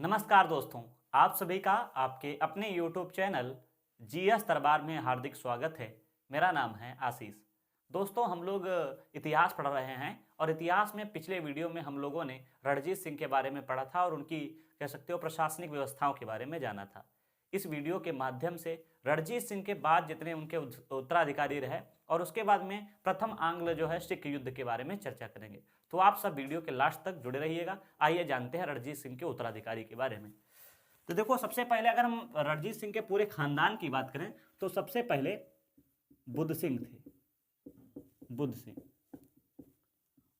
नमस्कार दोस्तों, आप सभी का आपके अपने YouTube चैनल जीएस दरबार में हार्दिक स्वागत है। मेरा नाम है आशीष। दोस्तों, हम लोग इतिहास पढ़ रहे हैं और इतिहास में पिछले वीडियो में हम लोगों ने रणजीत सिंह के बारे में पढ़ा था और उनकी कह सकते हो प्रशासनिक व्यवस्थाओं के बारे में जाना था। इस वीडियो के माध्यम से रणजीत सिंह के बाद जितने उनके उत्तराधिकारी रहे और उसके बाद में प्रथम आंग्ल जो है सिख युद्ध के बारे में चर्चा करेंगे। तो आप सब वीडियो के लास्ट तक जुड़े रहिएगा। आइए जानते हैं रणजीत सिंह के उत्तराधिकारी के बारे में। तो देखो, सबसे पहले अगर हम रणजीत सिंह के पूरे खानदान की बात करें तो सबसे पहले बुद्ध सिंह थे, बुद्ध सिंह।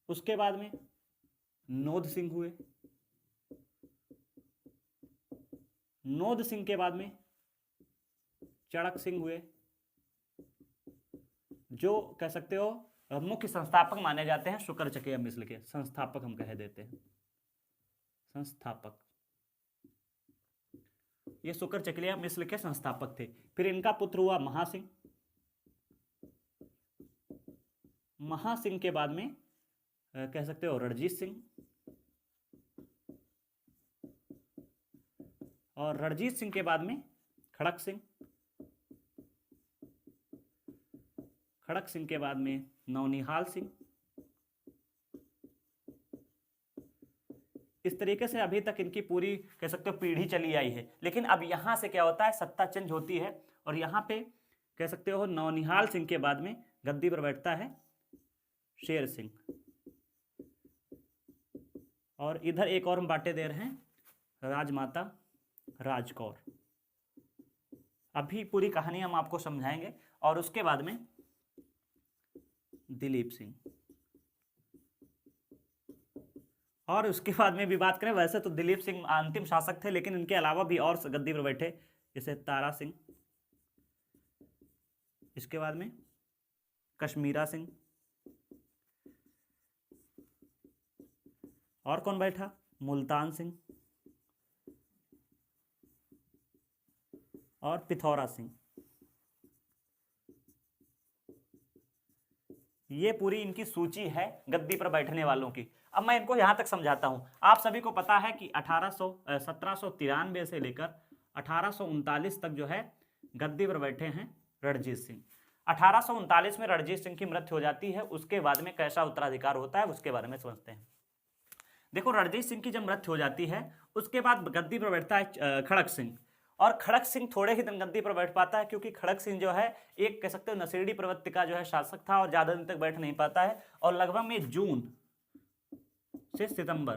उसके बाद में नोद सिंह हुए, नोद सिंह के बाद में चड़क सिंह हुए, जो कह सकते हो मुख्य संस्थापक माने जाते हैं शुक्रचकिया मिस्ल के। संस्थापक हम कह देते हैं, संस्थापक। ये शुक्रचकिया मिस्ल के संस्थापक थे। फिर इनका पुत्र हुआ महासिंह। महासिंह के बाद में कह सकते हो रणजीत सिंह, और रणजीत सिंह के बाद में खड़क सिंह, खड़क सिंह के बाद में नौनिहाल सिंह। इस तरीके से अभी तक इनकी पूरी कह सकते हो पीढ़ी चली आई है। लेकिन अब यहां से क्या होता है, सत्ता चेंज होती है और यहां पे कह सकते हो नौनिहाल सिंह के बाद में गद्दी पर बैठता है शेर सिंह। और इधर एक और हम बाटे दे रहे हैं, राजमाता राजकौर। अभी पूरी कहानी हम आपको समझाएंगे। और उसके बाद में दिलीप सिंह। और उसके बाद में भी बात करें, वैसे तो दिलीप सिंह अंतिम शासक थे, लेकिन इनके अलावा भी और गद्दी पर बैठे, जैसे तारा सिंह। इसके बाद में कश्मीरा सिंह। और कौन बैठा, मुल्तान सिंह और पिथौरा सिंह। ये पूरी इनकी सूची है गद्दी पर बैठने वालों की। अब मैं इनको यहां तक समझाता हूं। आप सभी को पता है कि 1793 से लेकर 1839 तक जो है गद्दी पर बैठे हैं रणजीत सिंह। 1839 में रणजीत सिंह की मृत्यु हो जाती है। उसके बाद में कैसा उत्तराधिकार होता है उसके बारे में समझते हैं। देखो, रणजीत सिंह की जब मृत्यु हो जाती है उसके बाद गद्दी पर बैठता है खड़क सिंह। और खड़क सिंह थोड़े ही दिन गद्दी पर बैठ पाता है, क्योंकि खड़क सिंह जो है एक कह सकते हो नसीड़ी प्रवृत्ति का जो है शासक था और ज्यादा दिन तक बैठ नहीं पाता है। और लगभग में जून से सितंबर,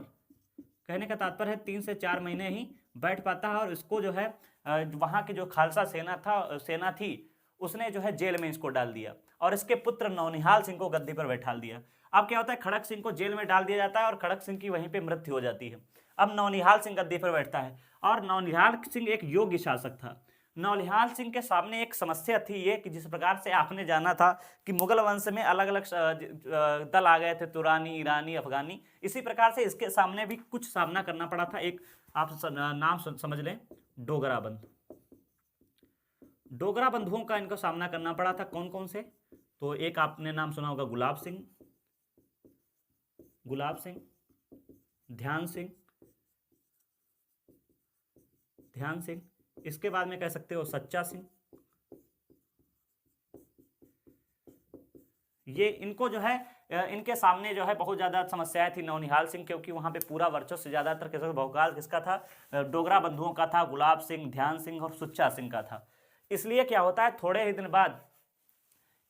कहने का तात्पर्य है 3 से 4 महीने ही बैठ पाता है। और इसको जो है वहां की जो खालसा सेना थी उसने जो है जेल में इसको डाल दिया और इसके पुत्र नौनिहाल सिंह को गद्दी पर बैठा दिया। अब क्या होता है, खड़क सिंह को जेल में डाल दिया जाता है और खड़क सिंह की वहीं पे मृत्यु हो जाती है। अब नौनिहाल सिंह गद्दी पर बैठता है और नौनिहाल सिंह एक योग्य शासक था। नौनिहाल सिंह के सामने एक समस्या थी ये कि जिस प्रकार से आपने जाना था कि मुगल वंश में अलग अलग दल आ गए थे, तुरानी, ईरानी, अफगानी। इसी प्रकार से इसके सामने भी कुछ सामना करना पड़ा था। एक आप नाम समझ लें, डोगरा बंधु। डोगरा बंधुओं का इनको सामना करना पड़ा था। कौन कौन से, तो एक आपने नाम सुना होगा, गुलाब सिंह, गुलाब सिंह, ध्यान सिंह, ध्यान सिंह। इसके बाद में कह सकते हो सच्चा सिंह। ये इनको जो है इनके सामने जो है बहुत ज्यादा समस्याएं थी नौनिहाल सिंह, क्योंकि वहां पे पूरा वर्चस्व से ज्यादातर किसी बहुकाल किसका था, डोगरा बंधुओं का था, गुलाब सिंह, ध्यान सिंह और सुच्चा सिंह का था। इसलिए क्या होता है, थोड़े ही दिन बाद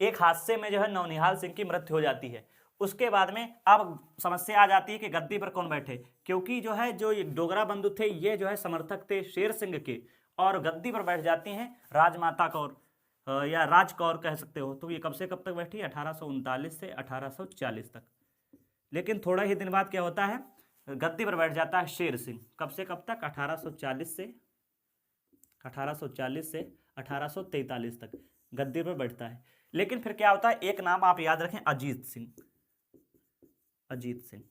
एक हादसे में जो है नौनिहाल सिंह की मृत्यु हो जाती है। उसके बाद में अब समस्या आ जाती है कि गद्दी पर कौन बैठे, क्योंकि जो है जो डोगरा बंधु थे ये जो है समर्थक थे शेर सिंह के, और गद्दी पर बैठ जाती हैं राजमाता कौर या राजकौर कह सकते हो। तो ये कब से कब तक बैठी, 1839 से 1840 तक। लेकिन थोड़ा ही दिन बाद क्या होता है, गद्दी पर बैठ जाता है शेर सिंह। कब से कब तक, 1840 से 1843 तक गद्दी पर बैठता है। लेकिन फिर क्या होता है, एक नाम आप याद रखें, अजीत सिंह। अजीत सिंह,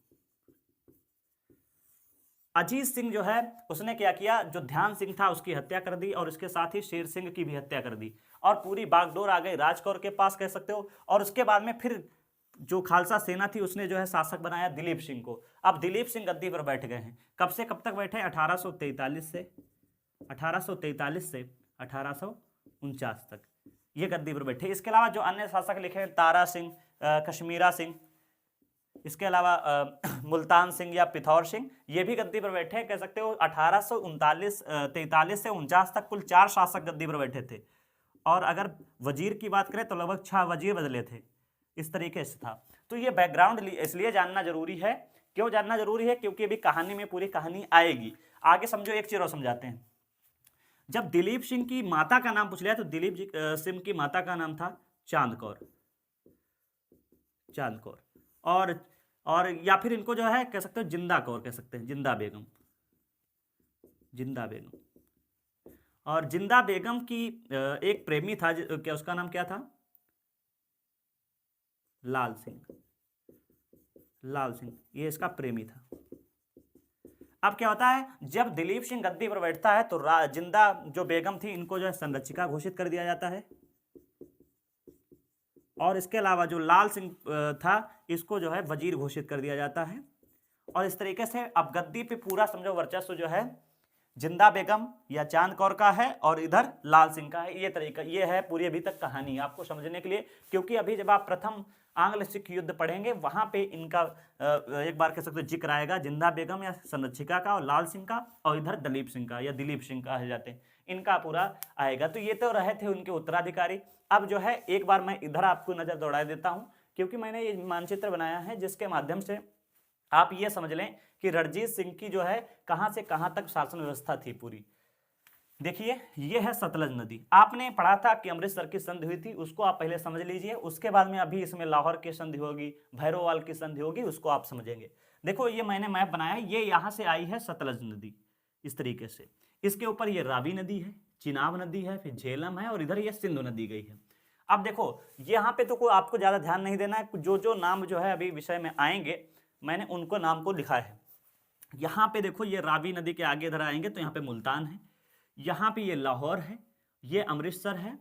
अजीत सिंह जो है उसने क्या किया, जो ध्यान सिंह था उसकी हत्या कर दी और इसके साथ ही शेर सिंह की भी हत्या कर दी। और पूरी बागडोर आ गई राजकौर के पास कह सकते हो। और उसके बाद में फिर जो खालसा सेना थी उसने जो है शासक बनाया दिलीप सिंह को। अब दिलीप सिंह गद्दी पर बैठ गए हैं। कब से कब तक बैठे? 1843 से 1849 तक ये गद्दी पर बैठे। इसके अलावा जो अन्य शासक लिखे हैं, तारा सिंह, कश्मीरा सिंह, इसके अलावा मुल्तान सिंह या पिथौर सिंह, ये भी गद्दी पर बैठे। कह सकते हो 1843 से 49 तक कुल 4 शासक गद्दी पर बैठे थे। और अगर वजीर की बात करें तो लगभग 6 वजीर बदले थे। इस तरीके से था। तो ये बैकग्राउंड इसलिए जानना जरूरी है। क्यों जानना जरूरी है? क्योंकि अभी कहानी में पूरी कहानी आएगी आगे। समझो, एक चीज और समझाते हैं। जब दिलीप सिंह की माता का नाम पूछ लिया तो दिलीप सिंह की माता का नाम था चांद कौर। और या फिर इनको जो है कह सकते हो जिंदा कौर कह सकते हैं, जिंदा बेगम। और जिंदा बेगम की एक प्रेमी था, क्या उसका नाम क्या था? लाल सिंह। ये इसका प्रेमी था। अब क्या होता है, जब दिलीप सिंह गद्दी पर बैठता है तो जिंदा जो बेगम थी इनको जो है संरक्षिका घोषित कर दिया जाता है। और इसके अलावा जो लाल सिंह था इसको जो है वजीर घोषित कर दिया जाता है। और इस तरीके से अब गद्दी पे पूरा समझो वर्चस्व जो है जिंदा बेगम या चांद कौर का है और इधर लाल सिंह का है। ये तरीका, ये है पूरी अभी तक कहानी आपको समझने के लिए। क्योंकि अभी जब आप प्रथम आंग्ल सिख युद्ध पढ़ेंगे वहां पे इनका एक बार कह सकते हो जिक्र आएगा, जिंदा बेगम या संरक्षिका का, और लाल सिंह का, और इधर दलीप सिंह का या दिलीप सिंह का है जाते हैं, इनका पूरा आएगा। तो ये तो रहे थे उनके उत्तराधिकारी। अब जो है एक बार मैं इधर आपको नजर दौड़ा देता हूं, क्योंकि मैंने ये मानचित्र बनाया है जिसके माध्यम से आप ये समझ लें कि रणजीत सिंह की जो है कहां से कहां तक शासन व्यवस्था थी पूरी। देखिए, ये है सतलज नदी। आपने पढ़ा था कि अमृतसर की संधि हुई थी, उसको आप पहले समझ लीजिए। उसके बाद में अभी इसमें लाहौर की संधि होगी, भैरोवाल की संधि होगी, उसको आप समझेंगे। देखो, ये मैंने मैप बनाया है, ये यहां से आई है सतलज नदी इस तरीके से। इसके ऊपर ये रावी नदी है, चिनाब नदी है, फिर झेलम है, और इधर ये सिंधु नदी गई है। अब देखो, यहाँ पे तो कोई आपको ज्यादा ध्यान नहीं देना है। जो जो नाम जो है अभी विषय में आएंगे मैंने उनको नाम को लिखा है। यहाँ पे देखो, ये रावी नदी के आगे इधर आएंगे तो यहाँ पे मुल्तान है, यहाँ पे ये लाहौर है, ये अमृतसर है,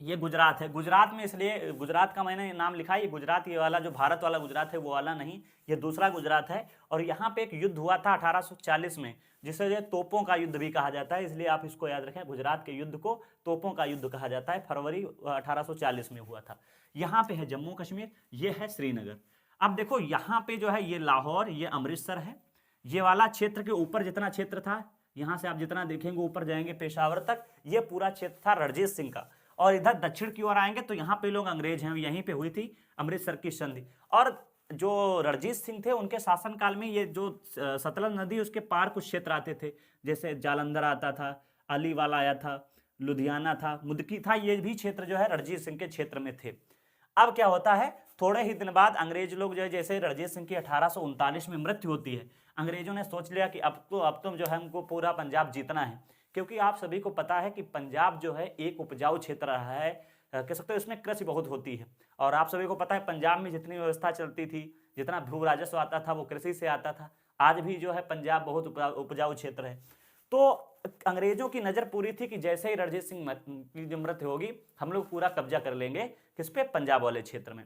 ये गुजरात है। गुजरात में इसलिए गुजरात का मैंने नाम लिखा है, ये गुजरात, ये वाला जो भारत वाला गुजरात है वो वाला नहीं, ये दूसरा गुजरात है। और यहाँ पे एक युद्ध हुआ था 1840 में, जिसे जो तोपों का युद्ध भी कहा जाता है, इसलिए आप इसको याद रखें। गुजरात के युद्ध को तोपों का युद्ध कहा जाता है, फरवरी 1840 में हुआ था। यहाँ पे है जम्मू कश्मीर, ये है श्रीनगर। अब देखो, यहाँ पे जो है ये लाहौर, ये अमृतसर है। ये वाला क्षेत्र के ऊपर जितना क्षेत्र था, यहां से आप जितना देखेंगे ऊपर जाएंगे पेशावर तक, ये पूरा क्षेत्र था रणजीत सिंह का। और इधर दक्षिण की ओर आएंगे तो यहाँ पे लोग अंग्रेज हैं, यहीं पे हुई थी अमृतसर की संधि। और जो रणजीत सिंह थे उनके शासनकाल में ये जो सतलज नदी उसके पार कुछ क्षेत्र आते थे, जैसे जालंधर आता था, अलीवाला आया था, लुधियाना था, मुदकी था, ये भी क्षेत्र जो है रणजीत सिंह के क्षेत्र में थे। अब क्या होता है, थोड़े ही दिन बाद अंग्रेज लोग जो है, जैसे रणजीत सिंह की 1839 में मृत्यु होती है, अंग्रेजों ने सोच लिया कि अब तो जो है हमको पूरा पंजाब जीतना है। क्योंकि आप सभी को पता है कि पंजाब जो है एक उपजाऊ क्षेत्र रहा है, कह सकते हो इसमें कृषि बहुत होती है। और आप सभी को पता है पंजाब में जितनी व्यवस्था चलती थी, जितना भू राजस्व आता था वो कृषि से आता था। आज भी जो है पंजाब बहुत उपजाऊ क्षेत्र है। तो अंग्रेजों की नजर पूरी थी कि जैसे ही रणजीत सिंह की जो मृत्यु होगी हम लोग पूरा कब्जा कर लेंगे, किस पे? पंजाब वाले क्षेत्र में।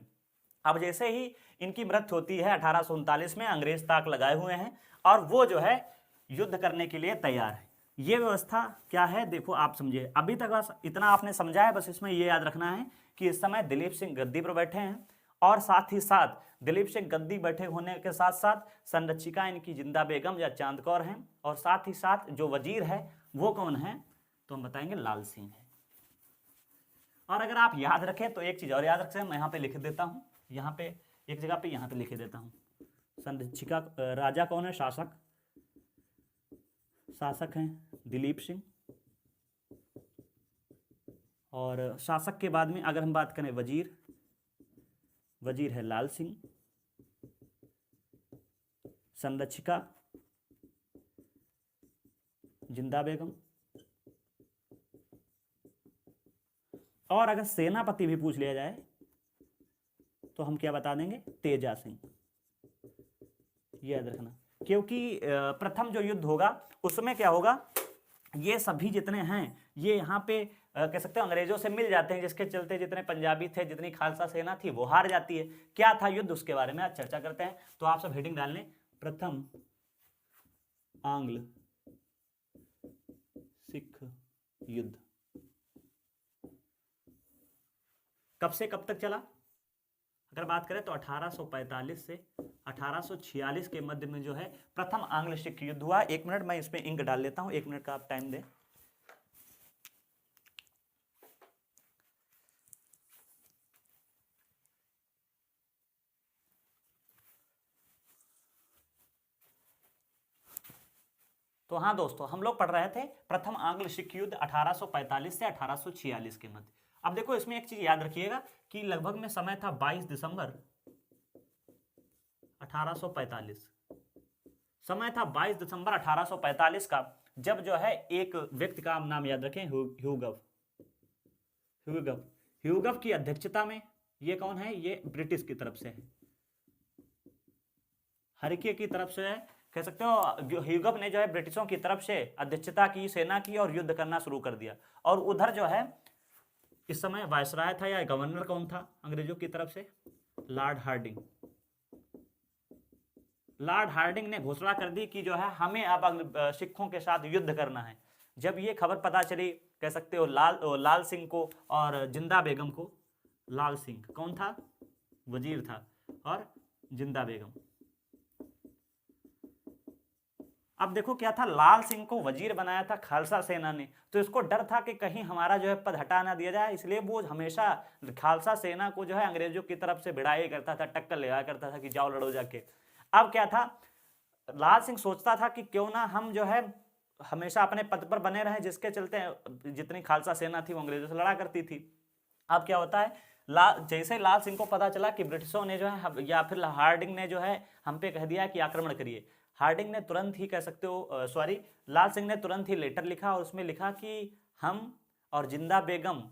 अब जैसे ही इनकी मृत्यु होती है 1839 में, अंग्रेज ताक लगाए हुए हैं और वो जो है युद्ध करने के लिए तैयार है। ये व्यवस्था क्या है देखो, आप समझिए। अभी तक बस इतना आपने समझा है, बस इसमें ये याद रखना है कि इस समय दिलीप सिंह गद्दी पर बैठे हैं, और साथ ही साथ दिलीप सिंह गद्दी बैठे होने के साथ साथ संरक्षिका इनकी जिंदा बेगम या चांद कौर हैं, और साथ ही साथ जो वजीर है वो कौन है? तो हम बताएंगे लाल सिंह है। और अगर आप याद रखें तो एक चीज और याद रखें, मैं यहाँ पे लिख देता हूँ, यहाँ पे एक जगह पे यहाँ पे लिख देता हूँ। संरक्षिका राजा कौन है? शासक हैं दिलीप सिंह, और शासक के बाद में अगर हम बात करें वजीर है लाल सिंह, संरक्षिका जिंदा बेगम, और अगर सेनापति भी पूछ लिया जाए तो हम क्या बता देंगे? तेजा सिंह। याद रखना, क्योंकि प्रथम जो युद्ध होगा उसमें क्या होगा ये सभी जितने हैं ये यहाँ पे कह सकते हो अंग्रेजों से मिल जाते हैं, जिसके चलते जितने पंजाबी थे, जितनी खालसा सेना थी वो हार जाती है। क्या था युद्ध, उसके बारे में आज चर्चा करते हैं। तो आप सब हेडिंग डाल लें, प्रथम आंग्ल सिख युद्ध। कब से कब तक चला? अगर बात करें तो 1845 से 1846 के मध्य में जो है प्रथम आंग्ल सिख युद्ध हुआ। 1 मिनट मैं इसमें इंक डाल लेता हूं, 1 मिनट का आप टाइम दें। तो हाँ दोस्तों, हम लोग पढ़ रहे थे प्रथम आंग्ल सिख युद्ध 1845 से 1846 के मध्य। अब देखो इसमें एक चीज याद रखिएगा कि लगभग में समय था 22 दिसंबर 1845। समय था 22 दिसंबर 1845 का, जब जो है एक व्यक्ति का नाम याद रखें, ह्यूगव। ह्यूगव की अध्यक्षता में, ये कौन है? ये ब्रिटिश की तरफ से है, हरिके की तरफ से है, कह सकते हो। ह्यूगव ने जो है ब्रिटिशों की तरफ से अध्यक्षता की, सेना की और युद्ध करना शुरू कर दिया। और उधर जो है इस समय वायसराय था या गवर्नर कौन था अंग्रेजों की तरफ से? Lord Hardinge. लॉर्ड हार्डिंग ने घोषणा कर दी कि जो है हमें अब सिखों के साथ युद्ध करना है। जब ये खबर पता चली, कह सकते हो लाल सिंह को और जिंदा बेगम को, लाल सिंह कौन था? वजीर था, और जिंदा बेगम। अब देखो क्या था, लाल सिंह को वजीर बनाया था खालसा सेना ने, तो इसको डर था कि कहीं हमारा जो है पद हटा ना दिया जाए, इसलिए वो हमेशा खालसा सेना को जो है अंग्रेजों की तरफ से भिड़ाया करता था, टक्कर लगाया करता था कि जाओ लड़ो जाके। अब क्या था, लाल सिंह सोचता था कि क्यों ना हम जो है हमेशा अपने पद पर बने रहे, जिसके चलते जितनी खालसा सेना थी वो अंग्रेजों से लड़ा करती थी। अब क्या होता है, जैसे लाल सिंह को पता चला कि ब्रिटिशों ने जो है या फिर हार्डिंग ने जो है हम पे कह दिया कि आक्रमण करिए, हार्डिंग ने तुरंत ही, कह सकते हो सॉरी, लाल सिंह ने तुरंत ही लेटर लिखा और उसमें लिखा कि हम और जिंदा बेगम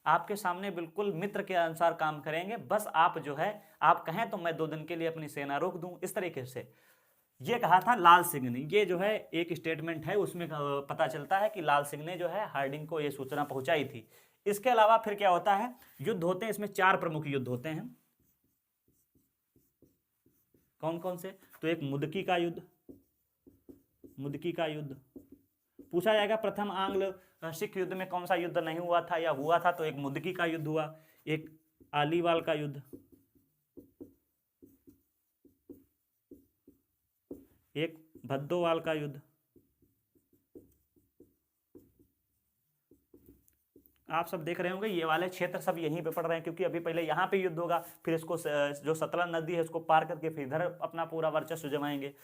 आपके सामने बिल्कुल मित्र के अनुसार काम करेंगे, बस आप जो है आप कहें तो मैं 2 दिन के लिए अपनी सेना रोक दूं। इस तरीके से ये कहा था लाल सिंह ने। ये जो है एक स्टेटमेंट है, उसमें पता चलता है कि लाल सिंह ने जो है हार्डिंग को ये सूचना पहुंचाई थी। इसके अलावा फिर क्या होता है, युद्ध होते हैं, इसमें 4 प्रमुख युद्ध होते हैं। कौन कौन से? तो एक मुदकी का युद्ध, मुदकी का युद्ध पूछा जाएगा। प्रथम आंग्ल सिख युद्ध में कौन सा युद्ध नहीं हुआ था या हुआ था? तो एक मुदकी का युद्ध हुआ, एक आलीवाल का युद्ध, एक भद्दोवाल का युद्ध। आप सब देख रहे होंगे ये वाले क्षेत्र सब यहीं पे पड़ रहे हैं, क्योंकि अभी पहले यहाँ पे युद्ध होगा, फिर इसको जो सतलज नदी है उसको पार करके फिर इधर अपना पूरा वर्चस्व जमाएंगे।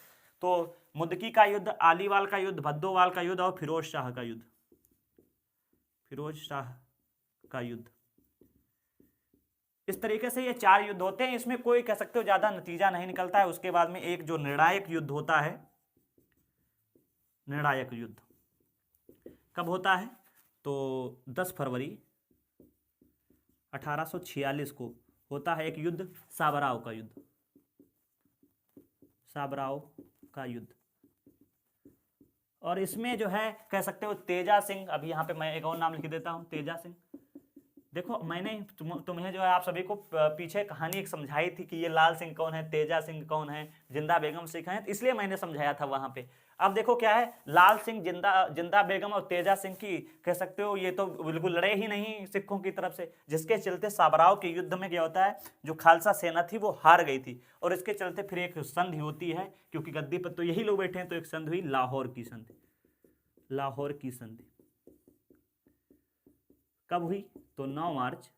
तो मुदकी का युद्ध, आलीवाल का युद्ध, भद्दोवाल का युद्ध और फिरोज शाह का युद्ध, फिरोज शाह का युद्ध। इस तरीके से ये 4 युद्ध होते हैं। इसमें कोई कह सकते हो ज्यादा नतीजा नहीं निकलता है। उसके बाद में एक जो निर्णायक युद्ध होता है, निर्णायक युद्ध कब होता है? तो 10 फरवरी 1846 को होता है एक युद्ध, साबराव का युद्ध, साबराव का युद्ध। और इसमें जो है कह सकते हो तेजा सिंह, अभी यहाँ पे मैं एक और नाम लिख देता हूँ, तेजा सिंह। देखो मैंने तुम्हें जो है आप सभी को पीछे कहानी एक समझाई थी कि ये लाल सिंह कौन है, तेजा सिंह कौन है, जिंदा बेगम सिंह है, इसलिए मैंने समझाया था वहां पे। अब देखो क्या है, लाल सिंह, जिंदा बेगम और तेजा सिंह की कह सकते हो ये तो बिल्कुल लड़े ही नहीं सिखों की तरफ से, जिसके चलते साबराव के युद्ध में क्या होता है, जो खालसा सेना थी वो हार गई थी। और इसके चलते फिर एक संधि होती है, क्योंकि गद्दी पर तो यही लोग बैठे हैं, तो एक संधि हुई, लाहौर की संधि। लाहौर की संधि कब हुई? तो 9 मार्च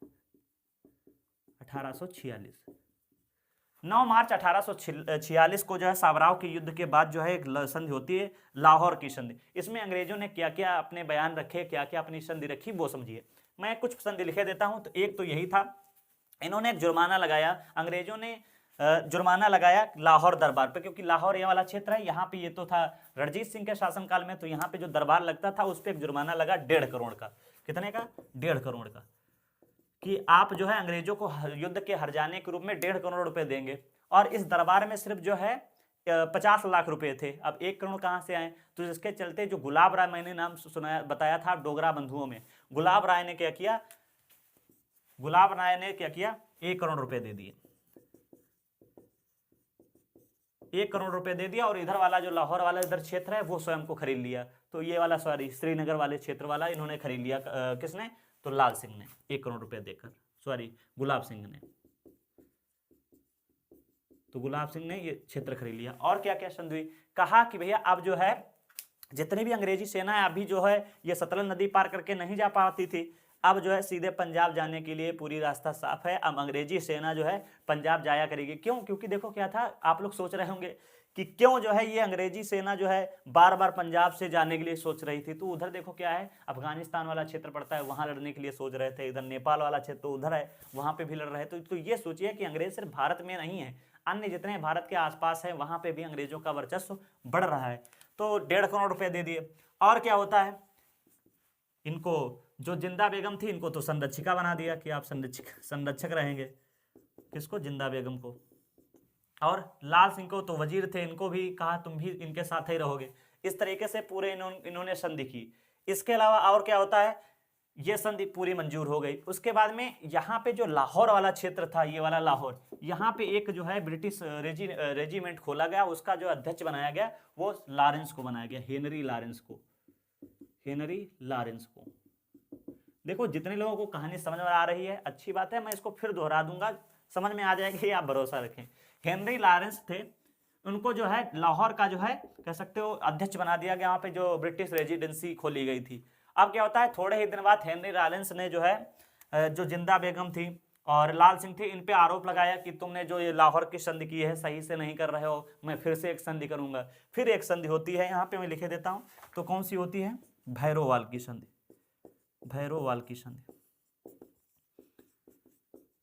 1846। 9 मार्च 1846 को जो है साबराव के युद्ध के बाद जो है एक संधि होती है, लाहौर की संधि। इसमें अंग्रेजों ने क्या क्या अपने बयान रखे, क्या क्या अपनी संधि रखी, वो समझिए। मैं कुछ संधि लिखे देता हूं। तो एक तो यही था, इन्होंने एक जुर्माना लगाया, अंग्रेजों ने जुर्माना लगाया लाहौर दरबार पे, क्योंकि लाहौर ये वाला क्षेत्र है, यहाँ पे ये तो था रणजीत सिंह के शासनकाल में, तो यहाँ पे जो दरबार लगता था उस पर एक जुर्माना लगा 1.5 करोड़ का। कितने का? 1.5 करोड़ का, कि आप जो है अंग्रेजों को युद्ध के हर जाने के रूप में 1.5 करोड़ रुपए देंगे। और इस दरबार में सिर्फ जो है 50 लाख रुपए थे, अब 1 करोड़ कहाँ से आए? तो इसके चलते जो गुलाब राय, मैंने नाम सुनाया बताया था डोगरा बंधुओं में, गुलाब राय ने क्या किया, गुलाब राय ने क्या किया, 1 करोड़ रुपए दे दिए, 1 करोड़ रुपए दे दिया। और इधर वाला जो लाहौर वाला इधर क्षेत्र है वो स्वयं को खरीद लिया। तो ये वाला, सॉरी, श्रीनगर वाले क्षेत्र वाला इन्होंने खरीद लिया, किसने? तो लाल सिंह ने 1 करोड़ रुपए देकर, सॉरी गुलाब सिंह ने। तो गुलाब सिंह ने ये क्षेत्र खरीद लिया। और क्या क्या संधि हुई? कहा कि भैया अब जो है जितनी भी अंग्रेजी सेना है अभी जो है ये सतलज नदी पार करके नहीं जा पाती थी, अब जो है सीधे पंजाब जाने के लिए पूरी रास्ता साफ है। अब अंग्रेजी सेना जो है पंजाब जाया करेगी। क्यों? क्योंकि देखो क्या था, आप लोग सोच रहे होंगे कि क्यों जो है ये अंग्रेजी सेना जो है बार बार पंजाब से जाने के लिए सोच रही थी। तो उधर देखो क्या है, अफगानिस्तान वाला क्षेत्र पड़ता है, वहां लड़ने के लिए सोच रहे थे। इधर नेपाल वाला क्षेत्र उधर है, वहां पे भी लड़ रहे थे। तो ये सोचिए कि अंग्रेज सिर्फ भारत में नहीं है, अन्य जितने भारत के आसपास है वहां पे भी अंग्रेजों का वर्चस्व बढ़ रहा है। तो 1.5 करोड़ रुपए दे दिए। और क्या होता है, इनको जो जिंदा बेगम थी इनको तो संरक्षिका बना दिया कि आप संरक्षक रहेंगे, किसको? जिंदा बेगम को। और लाल सिंह को तो वजीर थे, इनको भी कहा तुम भी इनके साथ ही रहोगे। इस तरीके से पूरे इन्होंने संधि की। इसके अलावा और क्या होता है, ये संधि पूरी मंजूर हो गई। उसके बाद में यहाँ पे जो लाहौर वाला क्षेत्र था, ये वाला लाहौर, यहाँ पे एक जो है ब्रिटिश रेजिमेंट खोला गया, उसका जो अध्यक्ष बनाया गया वो लॉरेंस को बनाया गया, हेनरी लॉरेंस को, हेनरी लॉरेंस को। देखो जितने लोगों को कहानी समझ में आ रही है अच्छी बात है, मैं इसको फिर दोहरा दूंगा, समझ में आ जाएगी, आप भरोसा रखें। हेनरी लॉरेंस थे, उनको जो है लाहौर का जो है कह सकते हो अध्यक्ष बना दिया गया, वहाँ पे जो ब्रिटिश रेजिडेंसी खोली गई थी। अब क्या होता है, थोड़े ही दिन बाद हेनरी लॉरेंस ने जो है जो जिंदा बेगम थी और लाल सिंह थे, इन पे आरोप लगाया कि तुमने जो ये लाहौर की संधि की है सही से नहीं कर रहे हो, मैं फिर से एक संधि करूंगा। फिर एक संधि होती है, यहाँ पे मैं लिखे देता हूँ। तो कौन सी होती है? भैरोवाल की संधि, भैरोवाल की संधि,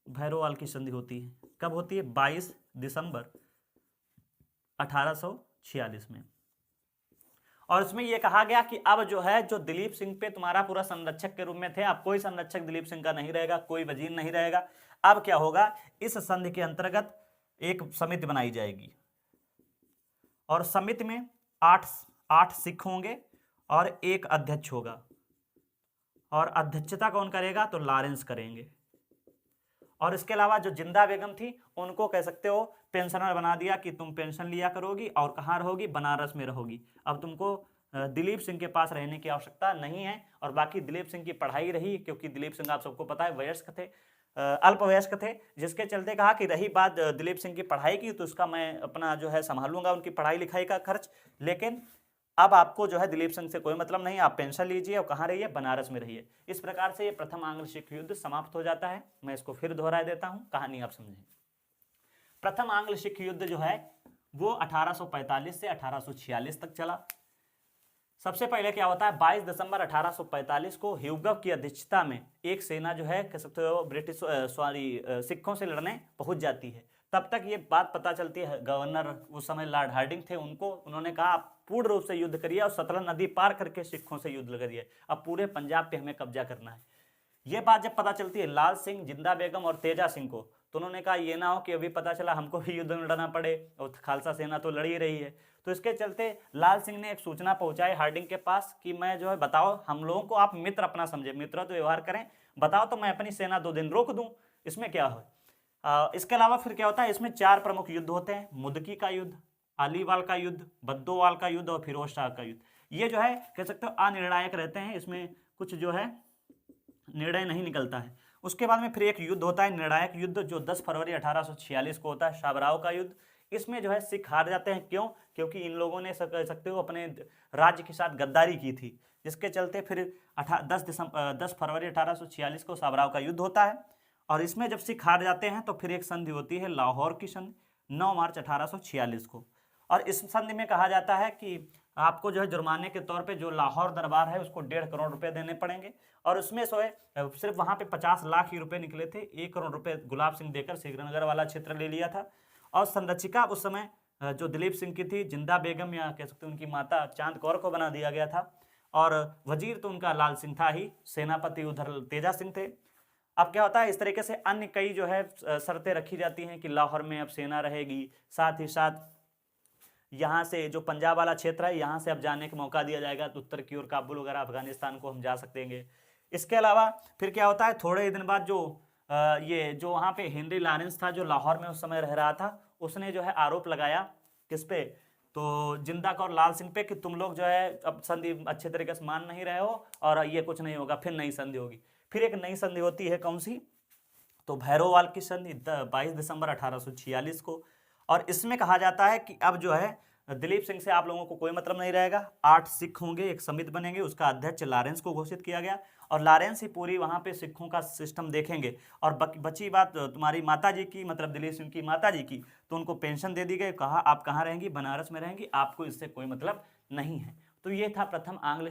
भैरोवाल की संधि होती है। कब होती है? 22 दिसंबर 1846 में। और इसमें यह कहा गया कि अब जो है जो दिलीप सिंह पे तुम्हारा पूरा संरक्षक के रूप में थे, अब कोई संरक्षक दिलीप सिंह का नहीं रहेगा, कोई वजीर नहीं रहेगा। अब क्या होगा, इस संधि के अंतर्गत एक समिति बनाई जाएगी और समिति में 8 सिख होंगे और एक अध्यक्ष होगा। और अध्यक्षता कौन करेगा? तो लॉरेंस करेंगे। और इसके अलावा जो जिंदा बेगम थी उनको कह सकते हो पेंशनर बना दिया कि तुम पेंशन लिया करोगी और कहाँ रहोगी? बनारस में रहोगी। अब तुमको दिलीप सिंह के पास रहने की आवश्यकता नहीं है। और बाकी दिलीप सिंह की पढ़ाई रही, क्योंकि दिलीप सिंह आप सबको पता है वयस्क थे, अल्पवयस्क थे, जिसके चलते कहा कि रही बात दिलीप सिंह की पढ़ाई की तो उसका मैं अपना जो है संभालूंगा उनकी पढ़ाई लिखाई का खर्च, लेकिन अब आपको जो है दिलीप सिंह से कोई मतलब नहीं, आप पेंशन लीजिए और कहाँ रहिए? बनारस में रहिए। इस प्रकार से ये प्रथम आंग्ल सिख युद्ध समाप्त हो जाता है। मैं इसको फिर दोहरा देता हूं, कहानी आप समझें। प्रथम आंग्ल सिख युद्ध जो है वो 1845 से 1846 तक चला। सबसे पहले क्या होता है, 22 दिसंबर 1845 को ह्यूगव की अध्यक्षता में एक सेना जो है कह सकते हो ब्रिटिश सिखों से लड़ने पहुंच जाती है। तब तक ये बात पता चलती है, गवर्नर उस समय लॉर्ड हार्डिंग थे, उन्होंने कहा आप पूर्ण रूप से युद्ध करिए और सतलज नदी पार करके सिखों से युद्ध करिए, अब पूरे पंजाब पे हमें कब्जा करना है। ये बात जब पता चलती है लाल सिंह, जिंदा बेगम और तेजा सिंह को, तो उन्होंने कहा ये ना हो कि अभी पता चला हमको भी युद्ध में लड़ना पड़े और खालसा सेना तो लड़ ही रही है। तो इसके चलते लाल सिंह ने एक सूचना पहुंचाई हार्डिंग के पास कि मैं जो है बताओ, हम लोगों को आप मित्र अपना समझे, मित्र तो व्यवहार करें, बताओ तो मैं अपनी सेना 2 दिन रोक दूं, इसमें क्या हो। इसके अलावा फिर क्या होता है, इसमें 4 प्रमुख युद्ध होते हैं, मुदकी का युद्ध, अलीवाल का युद्ध, बद्दोवाल का युद्ध और फिरोज शाह का युद्ध। ये जो है कह सकते हो अनिर्णायक रहते हैं, इसमें कुछ जो है निर्णय नहीं निकलता है। उसके बाद में फिर एक युद्ध होता है निर्णायक युद्ध, जो 10 फरवरी 1846 को होता है, शाबराव का युद्ध। इसमें जो है सिख हार जाते हैं। क्यों? क्योंकि इन लोगों ने कह सकते हो अपने राज्य के साथ गद्दारी की थी, जिसके चलते फिर 10 फरवरी 1846 को शाबराव का युद्ध होता है। और इसमें जब सिख हार जाते हैं तो फिर एक संधि होती है लाहौर की संधि, 9 मार्च 1846 को। और इस संधि में कहा जाता है कि आपको जो है जुर्माने के तौर पे जो लाहौर दरबार है उसको 1.5 करोड़ रुपए देने पड़ेंगे। और उसमें सिर्फ वहां पे 50 लाख ही रुपए निकले थे, 1 करोड़ रुपए गुलाब सिंह देकर श्रीनगर वाला क्षेत्र ले लिया था। और संरक्षिका उस समय जो दिलीप सिंह की थी, जिंदा बेगम या कह सकते उनकी माता चांद कौर को बना दिया गया था। और वजीर तो उनका लाल सिंह था ही, सेनापति उधर तेजा सिंह थे। अब क्या होता है, इस तरीके से अन्य कई जो है शर्तें रखी जाती हैं कि लाहौर में अब सेना रहेगी, साथ ही साथ यहाँ से जो पंजाब वाला क्षेत्र है यहाँ से अब जाने का मौका दिया जाएगा, तो उत्तर की ओर काबुल वगैरह अफगानिस्तान को हम जा सकेंगे। इसके अलावा फिर क्या होता है, थोड़े ही दिन बाद जो ये जो वहाँ पे हेनरी लॉरेंस था जो लाहौर में उस समय रह रहा था, उसने जो है आरोप लगाया किस पे, तो जिंदा कौर लाल सिंह पे कि तुम लोग जो है अब संधि अच्छे तरीके से मान नहीं रहे हो और ये कुछ नहीं होगा, फिर नई संधि होगी। फिर एक नई संधि होती है कौन सी, तो भैरोवाल की संधि 22 दिसंबर 1846 को। और इसमें कहा जाता है कि अब जो है दिलीप सिंह से आप लोगों को कोई मतलब नहीं रहेगा, 8 सिख होंगे, एक समिति बनेंगे, उसका अध्यक्ष लॉरेंस को घोषित किया गया और लॉरेंस ही पूरी वहां पे सिखों का सिस्टम देखेंगे। और बची बात तुम्हारी माता जी की, मतलब दिलीप सिंह की माता जी की, तो उनको पेंशन दे दी गई, कहा आप कहाँ रहेंगी, बनारस में रहेंगी, आपको इससे कोई मतलब नहीं है। तो ये था प्रथम आंग्ल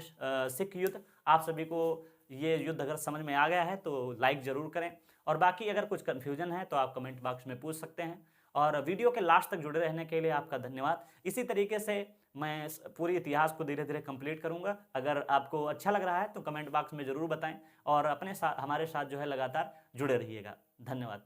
सिख युद्ध। आप सभी को ये युद्ध अगर समझ में आ गया है तो लाइक जरूर करें, और बाकी अगर कुछ कन्फ्यूजन है तो आप कमेंट बॉक्स में पूछ सकते हैं। और वीडियो के लास्ट तक जुड़े रहने के लिए आपका धन्यवाद। इसी तरीके से मैं पूरी इतिहास को धीरे धीरे कंप्लीट करूंगा। अगर आपको अच्छा लग रहा है तो कमेंट बॉक्स में ज़रूर बताएं और अपने साथ हमारे साथ जो है लगातार जुड़े रहिएगा। धन्यवाद।